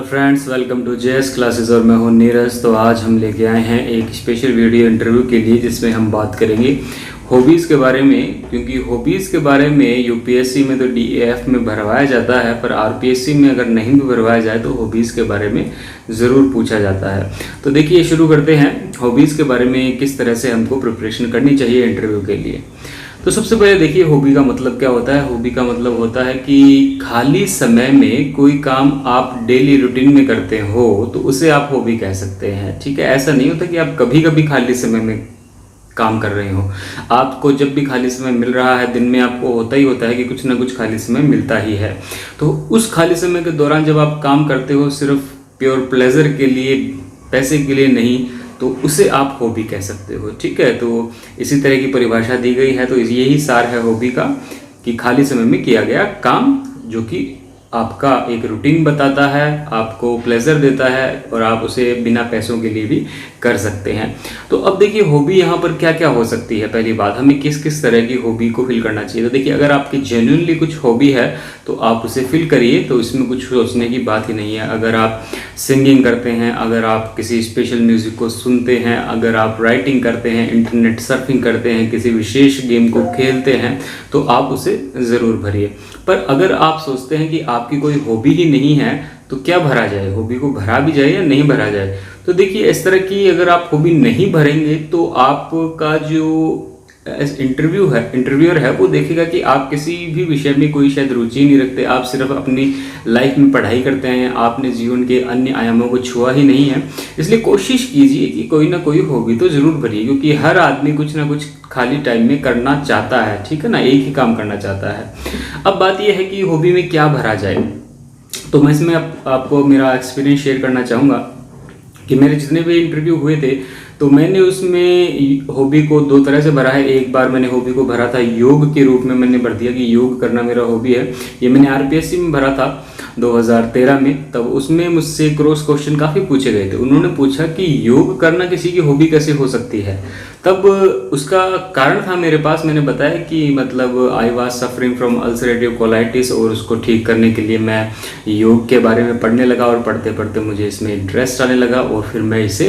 Friends, welcome to JS classes और मैं हूं नीरज। तो आज हम लेके आए हैं एक स्पेशल वीडियो इंटरव्यू के लिए जिसमें हम बात करेंगे हॉबीज़ के बारे में। क्योंकि हॉबीज़ के बारे में यूपीएससी में तो डीएएफ में भरवाया जाता है, पर आरपीएससी में अगर नहीं भी भरवाया जाए तो हॉबीज़ के बारे में ज़रूर पूछा जाता है। तो देखिए शुरू करते हैं हॉबीज़ के बारे में, किस तरह से हमको प्रिपरेशन करनी चाहिए इंटरव्यू के लिए। तो सबसे पहले देखिए हॉबी का मतलब क्या होता है। हॉबी का मतलब होता है कि खाली समय में कोई काम आप डेली रूटीन में करते हो तो उसे आप हॉबी कह सकते हैं। ठीक है, ऐसा नहीं होता कि आप कभी कभी खाली समय में काम कर रहे हो। आपको जब भी खाली समय मिल रहा है, दिन में आपको होता ही होता है कि कुछ ना कुछ खाली समय मिलता ही है। तो उस खाली समय के दौरान जब आप काम करते हो सिर्फ प्योर प्लेजर के लिए, पैसे के लिए नहीं, तो उसे आप हॉबी कह सकते हो। ठीक है, तो इसी तरह की परिभाषा दी गई है। तो यही सार है हॉबी का कि खाली समय में किया गया काम जो कि आपका एक रूटीन बताता है, आपको प्लेजर देता है और आप उसे बिना पैसों के लिए भी कर सकते हैं। तो अब देखिए हॉबी यहाँ पर क्या क्या हो सकती है। पहली बात, हमें किस किस तरह की हॉबी को फिल करना चाहिए। तो देखिए अगर आपकी जेन्युइनली कुछ हॉबी है तो आप उसे फिल करिए, तो इसमें कुछ सोचने की बात ही नहीं है। अगर आप सिंगिंग करते हैं, अगर आप किसी स्पेशल म्यूजिक को सुनते हैं, अगर आप राइटिंग करते हैं, इंटरनेट सर्फिंग करते हैं, किसी विशेष गेम को खेलते हैं, तो आप उसे ज़रूर भरिए। पर अगर आप सोचते हैं कि आपकी कोई हॉबी ही नहीं है तो क्या भरा जाए, हॉबी को भरा भी जाए या नहीं भरा जाए। तो देखिए इस तरह की अगर आप हॉबी नहीं भरेंगे तो आपका जो इंटरव्यूअर है वो देखेगा कि आप किसी भी विषय में कोई शायद रुचि नहीं रखते, आप सिर्फ अपनी लाइफ में पढ़ाई करते हैं, आपने जीवन के अन्य आयामों को छुआ ही नहीं है। इसलिए कोशिश कीजिए कि कोई ना कोई हॉबी तो ज़रूर भरिए, क्योंकि हर आदमी कुछ ना कुछ खाली टाइम में करना चाहता है। ठीक है ना, एक ही काम करना चाहता है। अब बात यह है कि हॉबी में क्या भरा जाए। तो मैं इसमें आपको मेरा एक्सपीरियंस शेयर करना चाहूँगा कि मेरे जितने भी इंटरव्यू हुए थे तो मैंने उसमें हॉबी को दो तरह से भरा है। एक बार मैंने हॉबी को भरा था योग के रूप में, मैंने भर दिया कि योग करना मेरा हॉबी है। ये मैंने आरपीएससी में भरा था 2013 में। तब उसमें मुझसे क्रॉस क्वेश्चन काफ़ी पूछे गए थे। उन्होंने पूछा कि योग करना किसी की हॉबी कैसे हो सकती है। तब उसका कारण था मेरे पास, मैंने बताया कि मतलब I was suffering from ulcerative colitis और उसको ठीक करने के लिए मैं योग के बारे में पढ़ने लगा और पढ़ते पढ़ते मुझे इसमें इंटरेस्ट आने लगा और फिर मैं इसे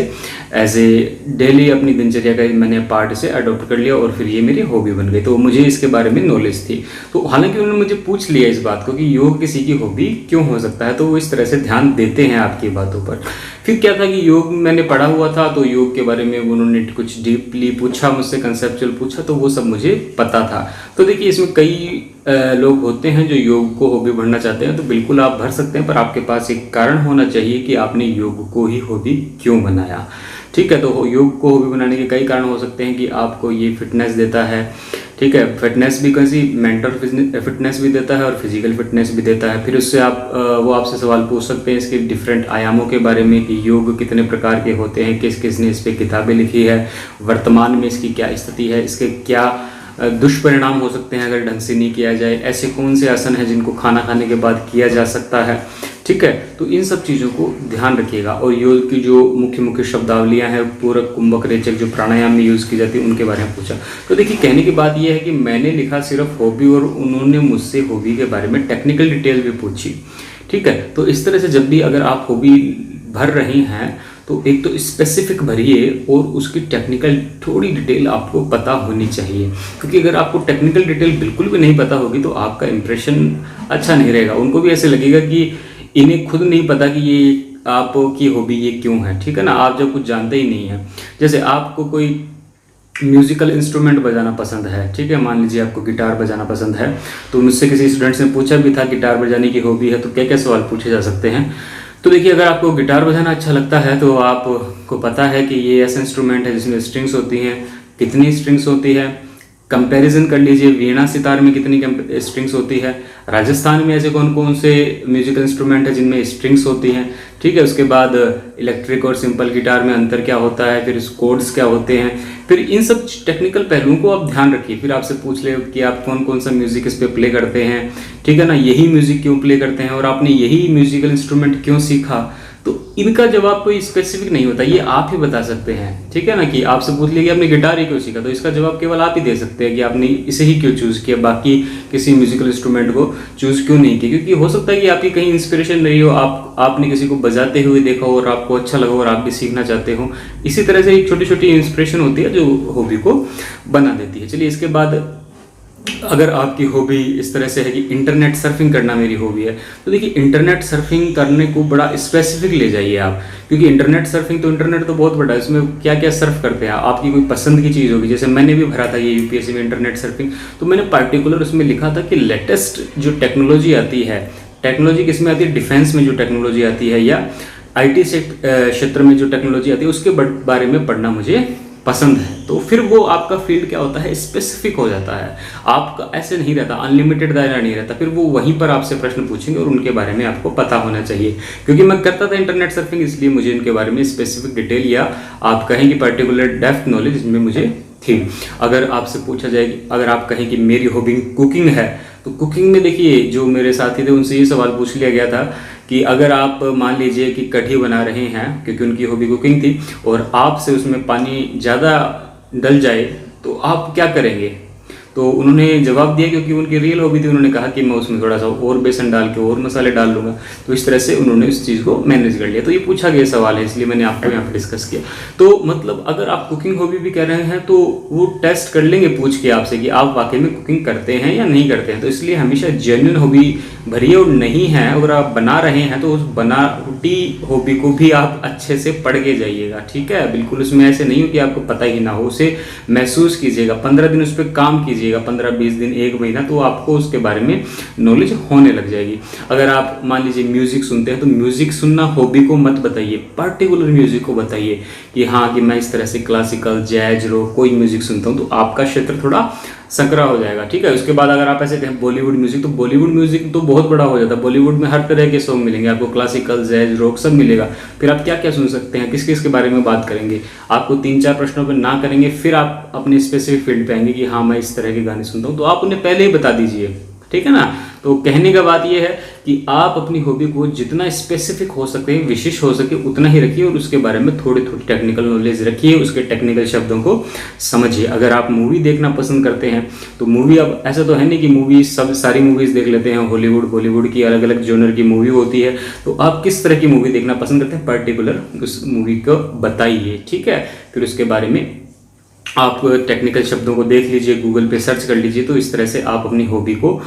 एज ए डेली अपनी दिनचर्या का मैंने पार्ट इसे अडॉप्ट कर लिया और फिर ये मेरी हॉबी बन गई। तो मुझे इसके बारे में नॉलेज थी। तो हालांकि उन्होंने मुझे पूछ लिया इस बात को कि योग किसी की हॉबी क्यों हो सकता है, तो वो इस तरह से ध्यान देते हैं आपकी बातों पर। फिर क्या था कि योग मैंने पढ़ा हुआ था, तो योग के बारे में उन्होंने कुछ डीपली पूछा मुझसे, कंसेप्चुअल पूछा, तो वो सब मुझे पता था। तो देखिए इसमें कई लोग होते हैं जो योग को हॉबी भरना चाहते हैं, तो बिल्कुल आप भर सकते हैं, पर आपके पास एक कारण होना चाहिए कि आपने योग को ही हॉबी क्यों बनाया। ठीक है, तो योग को हॉबी बनाने के कई कारण हो सकते हैं कि आपको ये फिटनेस देता है। ठीक है, फिटनेस भी कैसी, मेंटल फिटनेस भी देता है और फिजिकल फिटनेस भी देता है। फिर उससे वो आपसे सवाल पूछ सकते हैं इसके डिफरेंट आयामों के बारे में कि योग कितने प्रकार के होते हैं, किस किस ने इस पर किताबें लिखी है, वर्तमान में इसकी क्या स्थिति है, इसके क्या दुष्परिणाम हो सकते हैं अगर ढंग से नहीं किया जाए, ऐसे कौन से आसन हैं जिनको खाना खाने के बाद किया जा सकता है। ठीक है, तो इन सब चीज़ों को ध्यान रखिएगा। और योग की जो मुख्य मुख्य शब्दावलियां हैं, पूरक, कुंभक, रेचक, जो प्राणायाम में यूज़ की जाती है उनके बारे में पूछा। तो देखिए कहने की बात यह है कि मैंने लिखा सिर्फ हॉबी और उन्होंने मुझसे हॉबी के बारे में टेक्निकल डिटेल भी पूछी। ठीक है, तो इस तरह से जब भी अगर आप हॉबी भर रही हैं तो एक तो स्पेसिफिक भरिए और उसकी टेक्निकल थोड़ी डिटेल आपको पता होनी चाहिए। क्योंकि अगर आपको टेक्निकल डिटेल बिल्कुल भी नहीं पता होगी तो आपका इंप्रेशन अच्छा नहीं रहेगा। उनको भी ऐसे लगेगा कि इन्हें खुद नहीं पता कि ये आपकी हॉबी ये क्यों है। ठीक है ना, आप जब कुछ जानते ही नहीं है, जैसे आपको कोई म्यूजिकल इंस्ट्रूमेंट बजाना पसंद है। ठीक है, मान लीजिए आपको गिटार बजाना पसंद है, तो मुझसे किसी स्टूडेंट्स ने पूछा भी था गिटार बजाने की हॉबी है तो क्या क्या सवाल पूछे जा सकते हैं। तो देखिए अगर आपको गिटार बजाना अच्छा लगता है तो आपको पता है कि ये ऐसा इंस्ट्रूमेंट है जिसमें स्ट्रिंग्स होती हैं, कितनी स्ट्रिंग्स होती है, कंपैरिजन कर लीजिए वीणा सितार में कितनी स्ट्रिंग्स होती है, राजस्थान में ऐसे कौन कौन से म्यूजिकल इंस्ट्रूमेंट है जिनमें स्ट्रिंग्स होती हैं। ठीक है, उसके बाद इलेक्ट्रिक और सिंपल गिटार में अंतर क्या होता है, फिर कोड्स क्या होते हैं, फिर इन सब टेक्निकल पहलुओं को आप ध्यान रखिए। फिर आपसे पूछ ले कि आप कौन कौन सा म्यूजिक इस पे प्ले करते हैं। ठीक है ना, यही म्यूजिक क्यों प्ले करते हैं और आपने यही म्यूजिकल इंस्ट्रूमेंट क्यों सीखा। तो इनका जवाब कोई स्पेसिफिक नहीं होता, ये आप ही बता सकते हैं, ठीक है ना। कि आपसे पूछ लिया कि आपने गिटार ही क्यों सीखा, तो इसका जवाब केवल आप ही दे सकते हैं कि आपने इसे ही क्यों चूज़ किया, बाकी किसी म्यूजिकल इंस्ट्रूमेंट को चूज़ क्यों नहीं किया। क्योंकि हो सकता है कि आपकी कहीं इंस्पिरेशन रही हो, आपने किसी को बजाते हुए देखा हो और आपको अच्छा लगा और आप भी सीखना चाहते हो। इसी तरह से एक छोटी छोटी इंस्पिरेशन होती है जो हॉबी को बना देती है। चलिए, इसके बाद अगर आपकी हॉबी इस तरह से है कि इंटरनेट सर्फिंग करना मेरी हॉबी है, तो देखिए इंटरनेट सर्फिंग करने को बड़ा स्पेसिफिक ले जाइए आप। क्योंकि इंटरनेट सर्फिंग तो इंटरनेट तो बहुत बड़ा है, इसमें क्या क्या सर्फ करते हैं, आपकी कोई पसंद की चीज़ होगी। जैसे मैंने भी भरा था ये यूपीएससी में इंटरनेट सर्फिंग, तो मैंने पार्टिकुलर उसमें लिखा था कि लेटेस्ट जो टेक्नोलॉजी आती है, टेक्नोलॉजी किसमें आती है, डिफेंस में जो टेक्नोलॉजी आती है या IT क्षेत्र में जो टेक्नोलॉजी आती है उसके बारे में पढ़ना मुझे पसंद है। तो फिर वो आपका फील्ड क्या होता है, स्पेसिफिक हो जाता है। आपका ऐसे नहीं रहता, अनलिमिटेड दायरा नहीं रहता, फिर वो वहीं पर आपसे प्रश्न पूछेंगे और उनके बारे में आपको पता होना चाहिए। क्योंकि मैं करता था इंटरनेट सर्फिंग, इसलिए मुझे इनके बारे में स्पेसिफिक डिटेल या आप कहें कि पर्टिकुलर डेप्थ नॉलेज इसमें मुझे थी। अगर आपसे पूछा जाए, अगर आप कहें कि मेरी हॉबी कुकिंग है, तो कुकिंग में देखिए जो मेरे साथी थे उनसे ये सवाल पूछ लिया गया था कि अगर आप मान लीजिए कि कढ़ी बना रहे हैं, क्योंकि उनकी हॉबी कुकिंग थी, और आपसे उसमें पानी ज़्यादा डल जाए तो आप क्या करेंगे। तो उन्होंने जवाब दिया, क्योंकि उनकी रियल हॉबी थी, उन्होंने कहा कि मैं उसमें थोड़ा सा और बेसन डाल के और मसाले डाल लूँगा। तो इस तरह से उन्होंने उस चीज़ को मैनेज कर लिया। तो ये पूछा गया सवाल है, इसलिए मैंने आपको यहाँ पर डिस्कस किया। तो मतलब अगर आप कुकिंग हॉबी भी कर रहे हैं तो वो टेस्ट कर लेंगे पूछ के आपसे कि आप वाकई में कुकिंग करते हैं या नहीं करते हैं। तो इसलिए हमेशा जेन्युइन हॉबी भरी और नहीं है, अगर आप बना रहे हैं तो उस बनावटी हॉबी को भी आप अच्छे से पढ़ के जाइएगा, ठीक है। बिल्कुल उसमें ऐसे नहीं हो कि आपको पता ही ना हो, उसे महसूस कीजिएगा, 15 दिन उस पर काम कीजिएगा, 15-20 दिन, 1 महीना, तो आपको उसके बारे में नॉलेज होने लग जाएगी। अगर आप मान लीजिए म्यूजिक सुनते हैं, तो म्यूजिक सुनना हॉबी को मत बताइए, पर्टिकुलर म्यूजिक को बताइए कि हाँ कि मैं इस तरह से क्लासिकल, जैज, रॉक कोई म्यूजिक सुनता हूँ, तो आपका क्षेत्र थोड़ा संकरा हो जाएगा, ठीक है। उसके बाद अगर आप ऐसे कहें बॉलीवुड म्यूजिक, तो बॉलीवुड म्यूजिक तो बहुत बड़ा हो जाता है। बॉलीवुड में हर तरह के सॉन्ग मिलेंगे आपको, क्लासिकल, जैज, रॉक सब मिलेगा। फिर आप क्या क्या सुन सकते हैं, किस किस के बारे में बात करेंगे, आपको 3-4 प्रश्नों पर ना करेंगे, फिर आप अपने स्पेसिफिक फील्ड पे आएंगे कि हाँ मैं इस तरह के गाने सुनता हूँ, तो आप उन्हें पहले ही बता दीजिए, ठीक है ना। तो कहने का बात यह है कि आप अपनी हॉबी को जितना स्पेसिफिक हो सके, विशिष्ट हो सके, उतना ही रखिए और उसके बारे में थोड़ी थोड़ी टेक्निकल नॉलेज रखिए, उसके टेक्निकल शब्दों को समझिए। अगर आप मूवी देखना पसंद करते हैं तो मूवी, अब ऐसा तो है नहीं कि मूवी सारी मूवीज़ देख लेते हैं, हॉलीवुड बॉलीवुड की अलग अलग जॉनर की मूवी होती है। तो आप किस तरह की मूवी देखना पसंद करते हैं, पर्टिकुलर उस मूवी को बताइए, ठीक है। फिर उसके बारे में आप टेक्निकल शब्दों को देख लीजिए, गूगल पे सर्च कर लीजिए, तो इस तरह से आप अपनी हॉबी को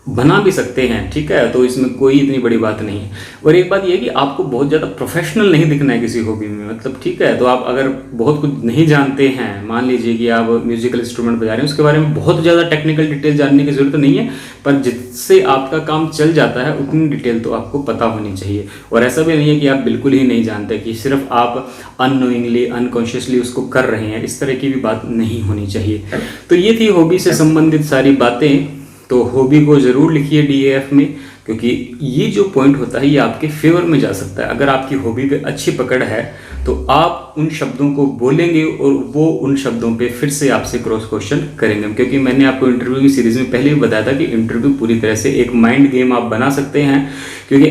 बना भी सकते हैं, ठीक है। तो इसमें कोई इतनी बड़ी बात नहीं है। और एक बात यह है कि आपको बहुत ज़्यादा प्रोफेशनल नहीं दिखना है किसी हॉबी में, मतलब ठीक है। तो आप अगर बहुत कुछ नहीं जानते हैं, मान लीजिए कि आप म्यूजिकल इंस्ट्रूमेंट बजा रहे हैं, उसके बारे में बहुत ज़्यादा टेक्निकल डिटेल जानने की जरूरत नहीं है, पर जिससे आपका काम चल जाता है उतनी डिटेल तो आपको पता होनी चाहिए। और ऐसा भी नहीं है कि आप बिल्कुल ही नहीं जानते, कि सिर्फ आप अननोइंगली, अनकॉन्शियसली उसको कर रहे हैं, इस तरह की भी बात नहीं होनी चाहिए। तो ये थी हॉबी से संबंधित सारी बातें। तो हॉबी को ज़रूर लिखिए DAF में, क्योंकि ये जो पॉइंट होता है ये आपके फेवर में जा सकता है। अगर आपकी हॉबी पे अच्छी पकड़ है तो आप उन शब्दों को बोलेंगे और वो उन शब्दों पे फिर से आपसे क्रॉस क्वेश्चन करेंगे। क्योंकि मैंने आपको इंटरव्यू की सीरीज में पहले भी बताया था कि इंटरव्यू पूरी तरह से एक माइंड गेम आप बना सकते हैं, क्योंकि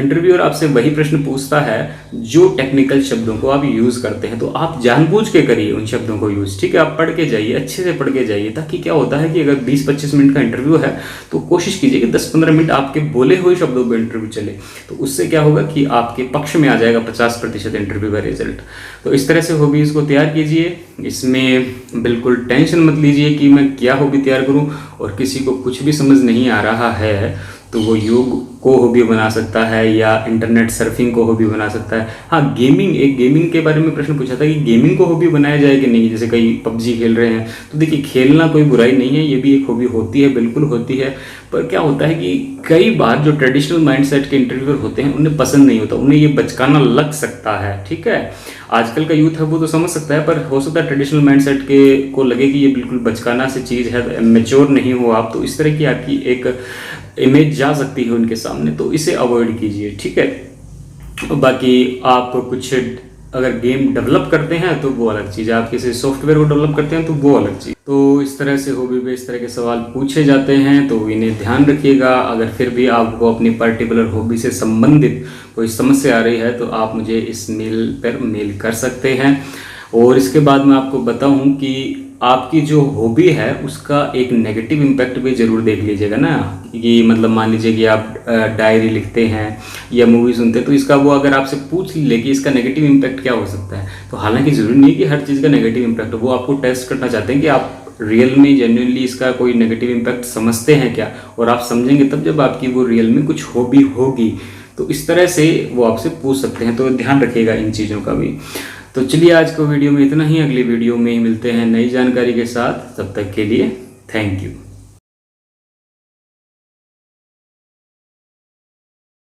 इंटरव्यूअर आपसे वही प्रश्न पूछता है जो टेक्निकल शब्दों को आप यूज़ करते हैं। तो आप जानबूझ के करिए उन शब्दों को यूज़, ठीक है। आप पढ़ के जाइए, अच्छे से पढ़ के जाइए, ताकि क्या होता है कि अगर 20-25 मिनट का इंटरव्यू है तो कोशिश कीजिए कि 10-15 मिनट आपके बोले हुए शब्दों पर इंटरव्यू चले। तो उससे क्या होगा कि आपके पक्ष में आ जाएगा 50% इंटरव्यू का रिजल्ट। तो इस तरह से हॉबीज़ को तैयार कीजिए, इसमें बिल्कुल टेंशन मत लीजिए कि मैं क्या हॉबी तैयार करूं। और किसी को कुछ भी समझ नहीं आ रहा है तो वो योग को हॉबी बना सकता है या इंटरनेट सर्फिंग को हॉबी बना सकता है। हाँ, गेमिंग के बारे में प्रश्न पूछा था कि गेमिंग को हॉबी बनाया जाए कि नहीं। जैसे कई PUBG खेल रहे हैं, तो देखिए खेलना कोई बुराई नहीं है, ये भी एक हॉबी होती है, बिल्कुल होती है। पर क्या होता है कि कई बार जो ट्रेडिशनल माइंडसेट के इंटरव्यूअर होते हैं उन्हें पसंद नहीं होता, उन्हें ये बचकाना लग सकता है, ठीक है। आजकल का यूथ है वो तो समझ सकता है, पर हो सकता है ट्रेडिशनल माइंडसेट के को लगे कि ये बिल्कुल बचकाना सी चीज़ है, मैच्योर नहीं हो आप, तो इस तरह की आपकी एक इमेज जा सकती है उनके सामने, तो इसे अवॉइड कीजिए, ठीक है। बाकी आप कुछ अगर गेम डेवलप करते हैं तो वो अलग चीज़ है, आप किसी सॉफ्टवेयर को डेवलप करते हैं तो वो अलग चीज़। तो इस तरह से हॉबी पे इस तरह के सवाल पूछे जाते हैं, तो इन्हें ध्यान रखिएगा। अगर फिर भी आपको अपनी पर्टिकुलर हॉबी से संबंधित कोई समस्या आ रही है तो आप मुझे इस मेल पर मेल कर सकते हैं। और इसके बाद मैं आपको बताऊं कि आपकी जो हॉबी है उसका एक नेगेटिव इम्पैक्ट भी ज़रूर देख लीजिएगा ना, कि मतलब मान लीजिए कि आप डायरी लिखते हैं या मूवी सुनते हैं, तो इसका वो अगर आपसे पूछ ले कि इसका नेगेटिव इम्पैक्ट क्या हो सकता है, तो हालांकि ज़रूरी नहीं कि हर चीज़ का नेगेटिव इम्पैक्ट हो, वो आपको टेस्ट करना चाहते हैं कि आप रियल में जेन्युइनली इसका कोई नेगेटिव इम्पैक्ट समझते हैं क्या, और आप समझेंगे तब जब आपकी वो रियल में कुछ हॉबी होगी। तो इस तरह से वो आपसे पूछ सकते हैं, तो ध्यान रखिएगा इन चीज़ों का भी। तो चलिए आज को वीडियो में इतना ही, अगली वीडियो में ही मिलते हैं नई जानकारी के साथ। तब तक के लिए थैंक यू।